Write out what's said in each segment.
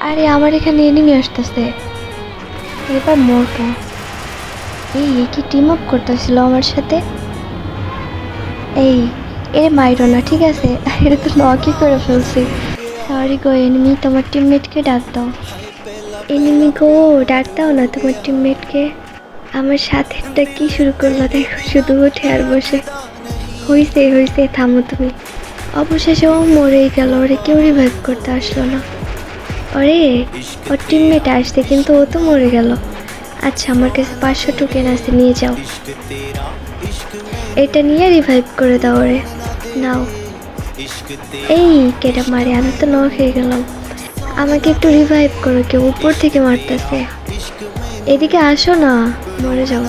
আরে আমার এখানে এনিমি আসতেছে, এবার মরবো। এই কি টিম আপ করতেছিল আমার সাথে? এই এ মাইরো না, ঠিক আছে? এটা তো নকই করে ফেলছি। সরি গো এনিমি, তোমার টিমমেটকে ডাক দাও। এনিমি গো, ডাক দাও না তোমার টিমমেটকে। আমার সাথেরটা কি শুরু করলো দেখো, শুধু উঠে আর বসে। হইছে হইছে, থামো তুমি। অবশেষে ও মরেই গেল, ওরে কেউ রিভাইভ করতে আসলো না। ওরে, ওর টিমমেট আসছে কিন্তু ও তো মরে গেল। আচ্ছা, আমার কাছে 500 টোকেন আছে, নিয়ে যাও। এটা নিয়ে রিভাইভ করে দাও ওরে। নাও। এই কেটা মারে, আমি তো নক হয়ে গেলাম। আমাকে একটু রিভাইভ করো, কেউ উপর থেকে মারতেছে। এদিকে আসো না, মরে যাও।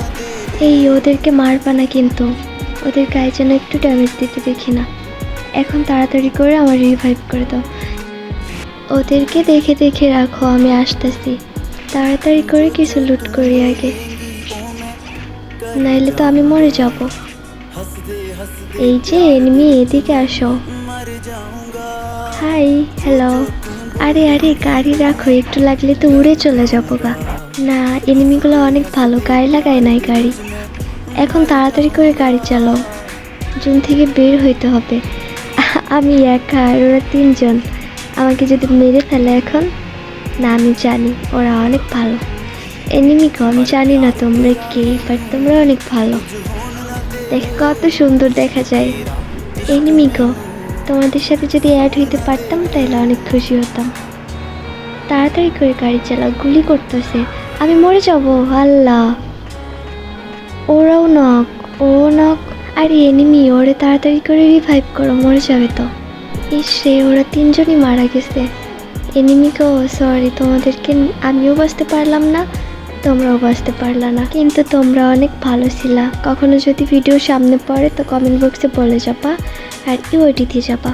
এই ওদেরকে মারবা না কিন্তু, ওদের গায়ে যেন একটু ড্যামেজ দিতে দেখি না। এখন তাড়াতাড়ি করে আমার রিভাইভ করে দাও। ওদেরকে দেখে দেখে রাখো, আমি আসতেছি। তাড়াতাড়ি করে কিছু লুট করি আগে, নাইলে তো আমি মরে যাব। এই যে এনিমি, এদিকে আসো। Hi, hello. আরে আরে, গাড়ি রাখো, একটু লাগলে তো উড়ে চলে যাবো গা। না, এনিমিগুলো অনেক ভালো, গায়ে লাগায় নাই গাড়ি। এখন তাড়াতাড়ি করে গাড়ি চালাও, জুন থেকে বের হইতে হবে। আমি একা আর ওরা 3জন, আমাকে যদি মেরে ফেলে এখন। না, আমি জানি ওরা অনেক ভালো। এনিমিকে আমি জানি না তোমরা কে, বাট তোমরা অনেক ভালো। দেখো কত সুন্দর দেখা যায়। এনিমিকে তোমাদের সাথে যদি অ্যাড হইতে পারতাম তাহলে অনেক খুশি হতাম। তাড়াতাড়ি করে গাড়ি চালাও, গুলি করতেছে, আমি মরে যাব। আল্লাহ, ওরাও নক, ও নক। আরে এনিমি, ওরে তাড়াতাড়ি করে রিভাইভ করো, মরে যাবে তো। ইসে, ওরা 3জনই মারা গেছে। এনিমিকেও সরি, তোমাদেরকে আমিও বাঁচতে পারলাম না, তোমরাও বাঁচতে পারলা না, কিন্তু তোমরা অনেক ভালো ছিলা। কখনো যদি ভিডিও সামনে পড়ে তো কমেন্ট বক্সে বলে যাবা, আর ইউআইডি দিয়ে যাবা।